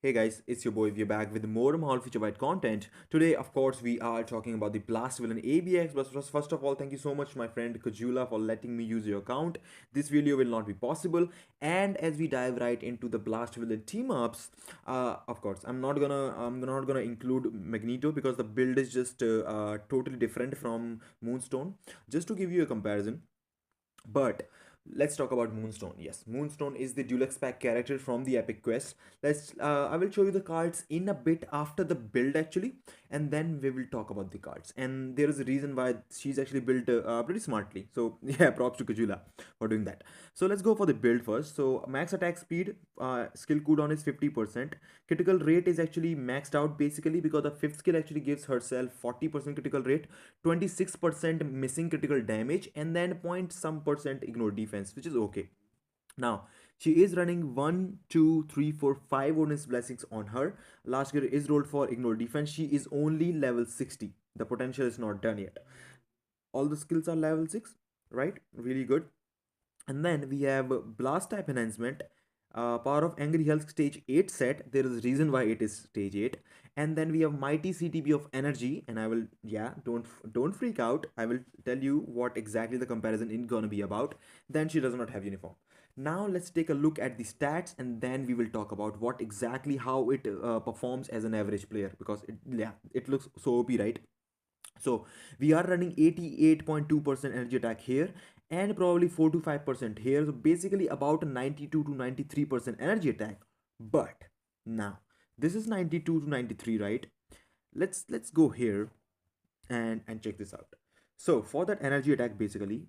Hey guys, it's your boy. We're back with more Mahal feature bite content. Today, of course, we are talking about the Blast Villain ABX. But first of all, thank you so much, my friend Kajula, for letting me use your account. This video will not be possible. And as we dive right into the Blast Villain team ups, of course, I'm not gonna include Magneto because the build is just totally different from Moonstone. Just to give you a comparison, but let's talk about Moonstone. Yes, Moonstone is the deluxe pack character from the Epic Quest. I will show you the cards in a bit after the build actually, and then we will talk about the cards. And there is a reason why she's actually built pretty smartly. So yeah, props to Kajula for doing that. So let's go for the build first. So max attack speed, skill cooldown is 50%. Critical rate is actually maxed out basically because the fifth skill actually gives herself 40% critical rate, 26% missing critical damage, and then point some percent ignore defense, which is okay. Now, she is running 1, 2, 3, 4, 5 Odin's blessings on her. Last gear is rolled for ignore defense. She is only level 60. The potential is not done yet. All the skills are level 6, right? Really good. And then we have blast type enhancement, power of angry health stage 8 set. There is a reason why it is stage 8. And then we have mighty CTP of energy, and I will, yeah, don't freak out. I will tell you what exactly the comparison is gonna be about. Then she does not have uniform. Now let's take a look at the stats, and then we will talk about what exactly how it performs as an average player, because it looks so OP, right? So we are running 88.2% energy attack here and probably 4 to 5% here. So basically about 92 to 93% energy attack. But now this is 92 to 93, right? Let's go here and check this out. So for that energy attack, basically,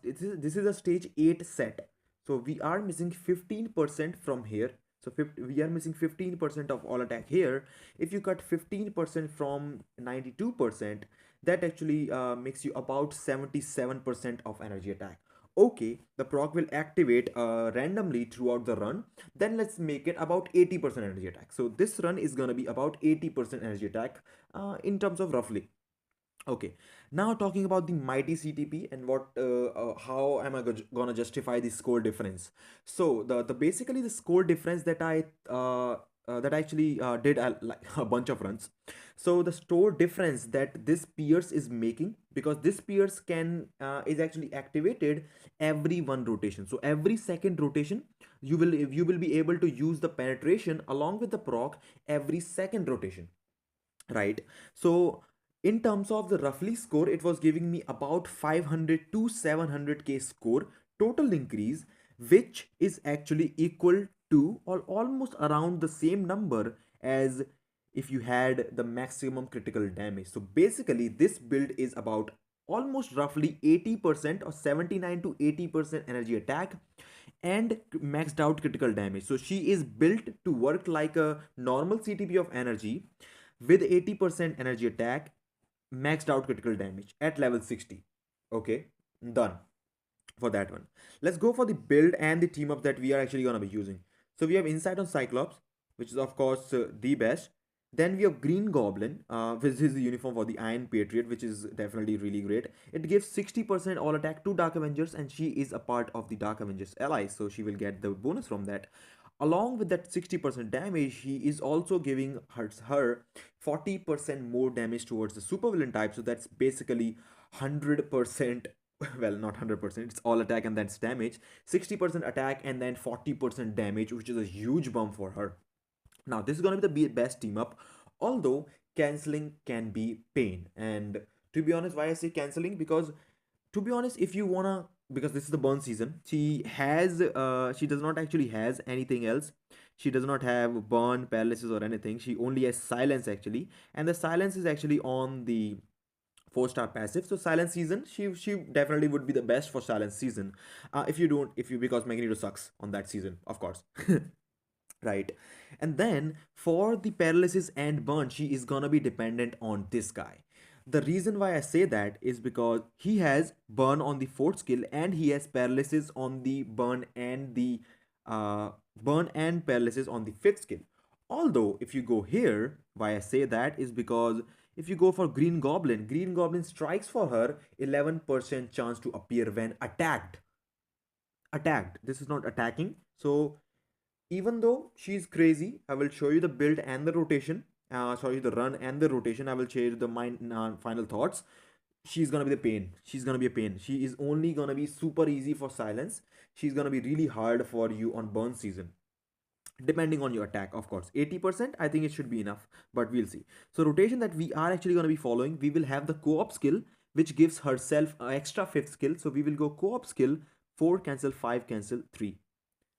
this is a stage 8 set. So we are missing 15% from here. So we are missing 15% of all attack here. If you cut 15% from 92%, that actually makes you about 77% of energy attack. Okay, the proc will activate randomly throughout the run. Then let's make it about 80% energy attack. So this run is gonna be about 80% energy attack in terms of roughly. Okay, now talking about the mighty CTP and how am I gonna justify the score difference? So the basically the score difference that I actually did like a bunch of runs. So the store difference that this Pierce is making, because this Pierce can is actually activated every one rotation. So every second rotation, you will be able to use the penetration along with the proc every second rotation, right? So in terms of the roughly score, it was giving me about 500 to 700k score total increase, which is actually equal to or almost around the same number as if you had the maximum critical damage. So basically this build is about almost roughly 80% or 79 to 80% energy attack and maxed out critical damage. So she is built to work like a normal CTP of energy with 80% energy attack, maxed out critical damage at level 60. Okay, done for that one. Let's go for the build and the team up that we are actually going to be using. So we have Insight on Cyclops, which is of course the best. Then we have Green Goblin, which is the uniform for the Iron Patriot, which is definitely really great. It gives 60% all attack to Dark Avengers, and she is a part of the Dark Avengers allies, so she will get the bonus from that. Along with that 60% damage, he is also giving her 40% more damage towards the supervillain type. So that's basically 100%. Well, not 100%, it's all attack and that's damage. 60% attack and then 40% damage, which is a huge bump for her. Now, this is going to be the best team up, although canceling can be pain. And to be honest, why I say canceling? Because to be honest, if you wanna, because this is the burn season, she does not actually has anything else. She does not have burn, paralysis, or anything. She only has silence actually, and the silence is actually on the 4-star passive. So silence season, she definitely would be the best for silence season. If you because Magneto sucks on that season, of course. Right. And then for the paralysis and burn, she is gonna be dependent on this guy. The reason why I say that is because he has burn on the fourth skill and he has paralysis on the burn and paralysis on the fifth skill. Although if you go here, why I say that is because if you go for Green Goblin strikes for her 11% chance to appear when attacked. This is not attacking. So Even though she's crazy, I will show you the build and the rotation, sorry, the run and the rotation. I will share the my final thoughts. She's gonna be the pain. She's gonna be a pain. She is only gonna be super easy for silence. She's gonna be really hard for you on burn season, depending on your attack, of course. 80% I think it should be enough, but we'll see. So rotation that we are actually going to be following, we will have the co-op skill, which gives herself an extra fifth skill. So we will go co-op skill 4 cancel 5 cancel 3,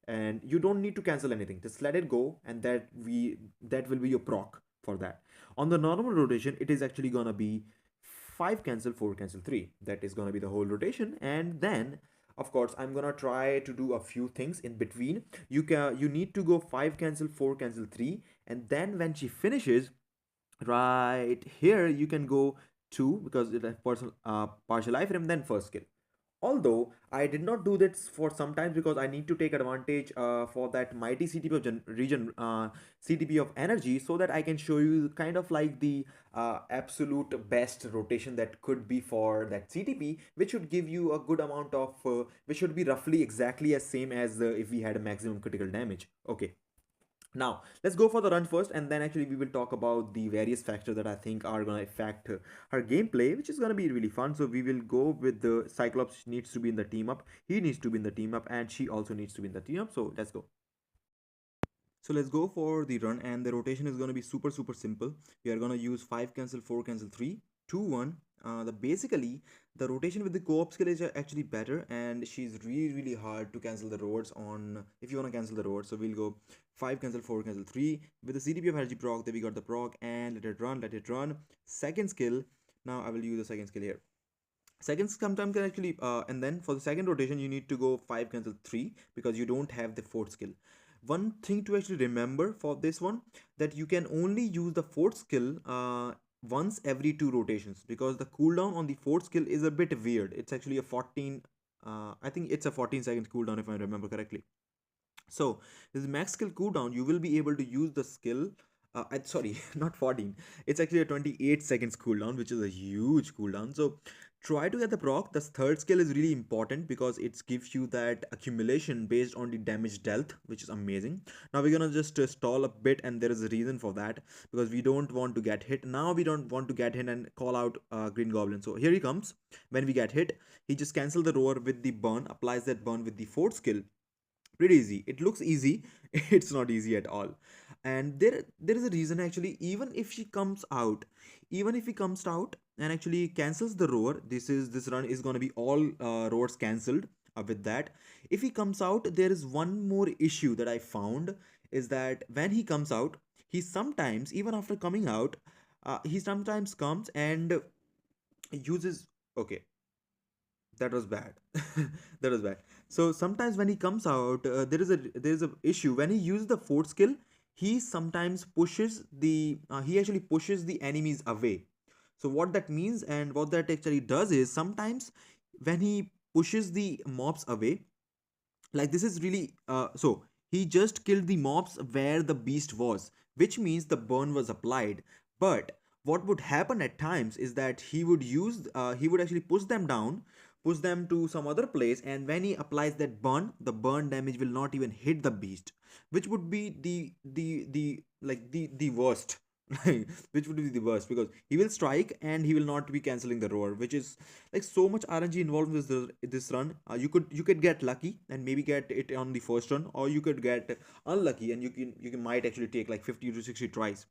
and you don't need to cancel anything, just let it go, and that will be your proc for that. On the normal rotation, it is actually gonna be 5 cancel 4 cancel 3. That is gonna be the whole rotation. And then of course I'm gonna try to do a few things in between. You need to go 5 cancel 4 cancel 3, and then when she finishes right here, you can go 2, because it has partial life and then first skill. Although I did not do this for some time, because I need to take advantage for that mighty CTP of region, CTP of energy, so that I can show you kind of like the absolute best rotation that could be for that CTP, which should give you a good amount of, which should be roughly exactly as same as if we had a maximum critical damage. Okay. Now, let's go for the run first, and then actually we will talk about the various factors that I think are going to affect her gameplay, which is going to be really fun. So we will go with the Cyclops needs to be in the team up, he needs to be in the team up, and she also needs to be in the team up. So let's go. So let's go for the run, and the rotation is going to be super simple. We are going to use 5 cancel 4 cancel 3 2 1. The basically the rotation with the co-op skill is actually better, and she's really hard to cancel the roads on if you want to cancel the roads. So we'll go 5 cancel 4 cancel 3 with the CTP of energy proc. Then we got the proc, and let it run. Second skill. Now I will use the second skill here. Second sometimes can actually and then for the second rotation you need to go 5 cancel 3, because you don't have the fourth skill. One thing to actually remember for this one, that you can only use the fourth skill once every 2 rotations, because the cooldown on the fourth skill is a bit weird. It's actually a 14, I think it's a 14 seconds cooldown if I remember correctly. So this max skill cooldown, you will be able to use the skill. Sorry, not 14. It's actually a 28 seconds cooldown, which is a huge cooldown. So try to get the proc. The third skill is really important, because it gives you that accumulation based on the damage dealt, which is amazing. Now we're gonna just stall a bit, and there is a reason for that, because we don't want to get hit. Now we don't want to get hit and call out Green Goblin. So here he comes. When we get hit, he just cancel the roar with the burn, applies that burn with the fourth skill. Pretty easy. It looks easy. It's not easy at all. And there is a reason actually. Even if she comes out, even if he comes out and actually cancels the roar, this run is going to be all roars cancelled with that. If he comes out, there is one more issue that I found, is that when he comes out, he sometimes, even after coming out, he sometimes comes and uses, okay, that was bad. That was bad. So sometimes when he comes out, there is a issue when he uses the fourth skill. He sometimes pushes the he actually pushes the enemies away. So what that means and what that actually does is, sometimes when he pushes the mobs away, like this is really so he just killed the mobs where the beast was, which means the burn was applied. But what would happen at times is that he would actually push them down, push them to some other place, and when he applies that burn, the burn damage will not even hit the beast, which would be the worst. Which would be the worst, because he will strike and he will not be canceling the roar, which is like so much RNG involved with this run. You could get lucky and maybe get it on the first run, or you could get unlucky and you can might actually take like 50 to 60 tries.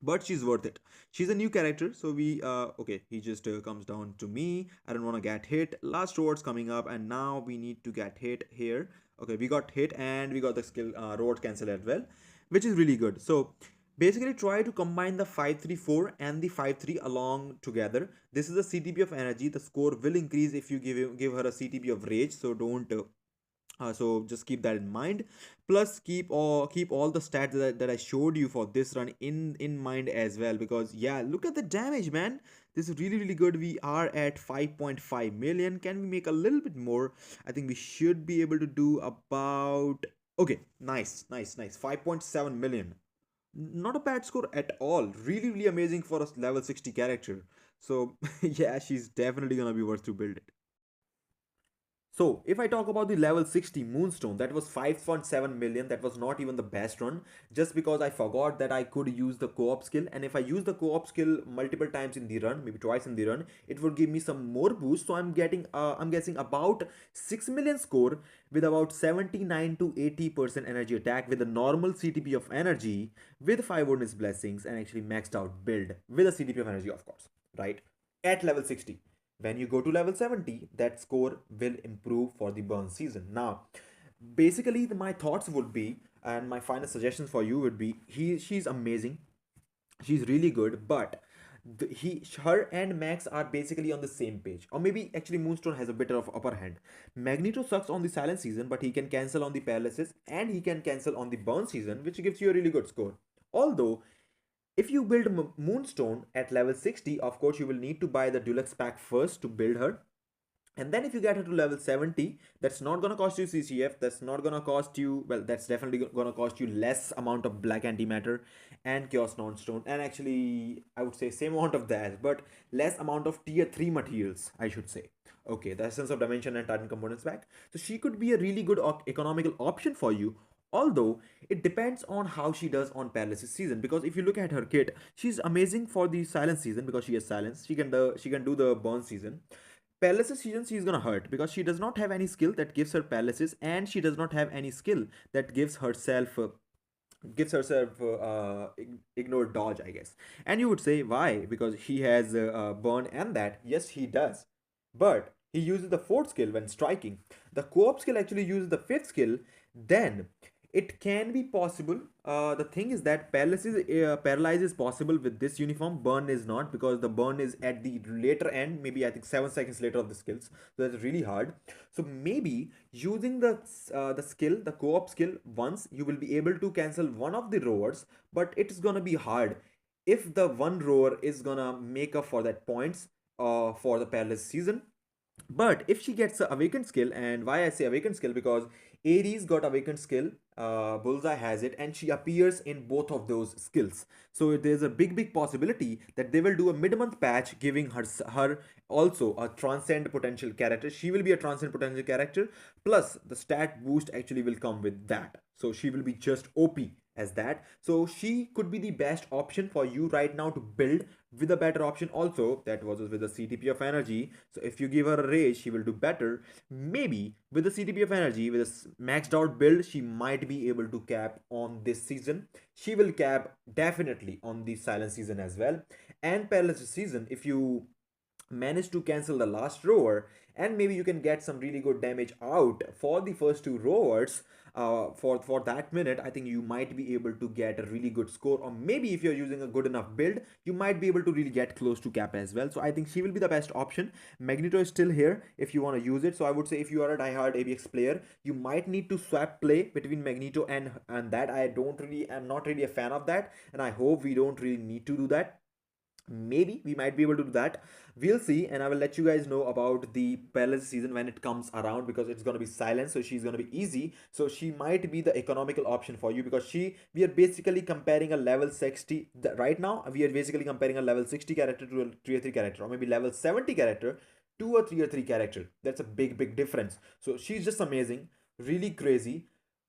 But she's worth it. She's a new character, so we okay, he just comes down to me. I don't want to get hit. Last roar's coming up, and now we need to get hit here. Okay, we got hit, and we got the skill roar cancel as well, which is really good. So basically try to combine the 534 and the 53 along together. This is the CTP of energy. The score will increase if you give her a CTP of rage, so don't so just keep that in mind. Plus keep all the stats that I showed you for this run in mind as well, because yeah, look at the damage, man. This is really good. We are at 5.5 million. Can we make a little bit more? I think we should be able to do about, okay, nice, 5.7 million. Not a bad score at all. Really amazing for a level 60 character. So yeah, she's definitely gonna be worth to build it. So, if I talk about the level 60 Moonstone, that was 5.7 million. That was not even the best run, just because I forgot that I could use the co-op skill. And if I use the co-op skill multiple times in the run, maybe twice in the run, it would give me some more boost. So I'm guessing about 6 million score with about 79 to 80% energy attack with a normal CTP of energy with 5 bonus blessings and actually maxed out build with a CTP of energy, of course, right? At level 60. When you go to level 70, that score will improve for the burn season. Now, basically, my thoughts would be, and my final suggestions for you would be, she's amazing, she's really good, but her and Max are basically on the same page, or maybe actually Moonstone has a bit of upper hand. Magneto sucks on the silent season, but he can cancel on the paralysis and he can cancel on the burn season, which gives you a really good score. Although if you build Moonstone at level 60, of course, you will need to buy the deluxe pack first to build her. And then if you get her to level 70, that's not going to cost you CCF. That's not going to cost you, well, that's definitely going to cost you less amount of black antimatter and chaos non-stone. And actually, I would say same amount of that, but less amount of tier 3 materials, I should say. Okay, the Essence of Dimension and Titan components back. So she could be a really good economical option for you. Although it depends on how she does on paralysis season, because if you look at her kit, she's amazing for the silence season because she has silence. She can do the burn season. Paralysis season she is gonna hurt because she does not have any skill that gives her paralysis, and she does not have any skill that gives herself ignore dodge, I guess. And you would say why? Because he has burn and that. Yes, he does, but he uses the fourth skill when striking. The co-op skill actually uses the fifth skill. Then it can be possible. The thing is that paralyze is possible with this uniform. Burn is not, because the burn is at the later end. Maybe I think 7 seconds later of the skills. So that's really hard. So maybe using the skill, the co-op skill, once you will be able to cancel one of the rowers, but it's gonna be hard if the one rower is gonna make up for that points for the paralysis season. But if she gets a awakened skill, and why I say awakened skill, because Ares got awakened skill, Bullseye has it, and she appears in both of those skills. So there's a big possibility that they will do a mid-month patch giving her also a transcend potential character. She will be a transcend potential character, plus the stat boost actually will come with that. So she will be just OP as that. So she could be the best option for you right now to build with a better option. Also, that was with the CTP of energy. So if you give her a raise, she will do better. Maybe with the CTP of energy, with a maxed out build, she might be able to cap on this season. She will cap definitely on the silent season as well, and paralysis season. If you manage to cancel the last rower, and maybe you can get some really good damage out for the first two rowers, for that minute, I think you might be able to get a really good score. Or maybe if you're using a good enough build, you might be able to really get close to cap as well. So I think she will be the best option. Magneto is still here if you want to use it. So I would say if you are a diehard ABX player, you might need to swap play between Magneto and that. I'm not really a fan of that, and I hope we don't really need to do that. Maybe we might be able to do that. We'll see, and I will let you guys know about the Palace season when it comes around, because it's going to be silent, so she's going to be easy. So she might be the economical option for you, because we are basically comparing a level 60 right now. We are basically comparing a level 60 character to a tier 3 character, or maybe level 70 character to a tier 3 character. That's a big difference. So she's just amazing, really crazy,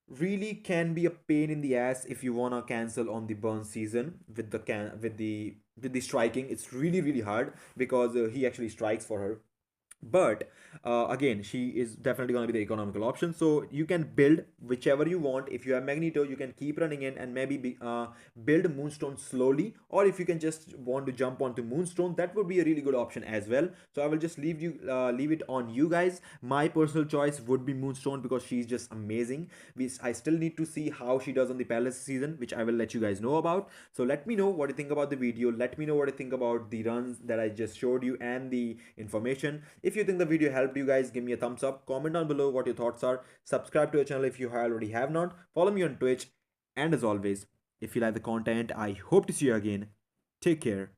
really can be a pain in the ass if you wanna cancel on the burn season with the striking. It's really hard because he actually strikes for her. But again, she is definitely going to be the economical option. So you can build whichever you want. If you have Magneto, you can keep running in and maybe build Moonstone slowly, or if you can just want to jump onto Moonstone, that would be a really good option as well. So I will just leave it on you guys. My personal choice would be Moonstone because she's just amazing. I still need to see how she does on the Palace season, which I will let you guys know about. So let me know what you think about the video. Let me know what you think about the runs that I just showed you and the information. If you think the video helped you guys, give me a thumbs up. Comment down below what your thoughts are. Subscribe to the channel if you already have not. Follow me on Twitch. And as always, if you like the content, I hope to see you again. Take care.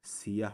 See ya.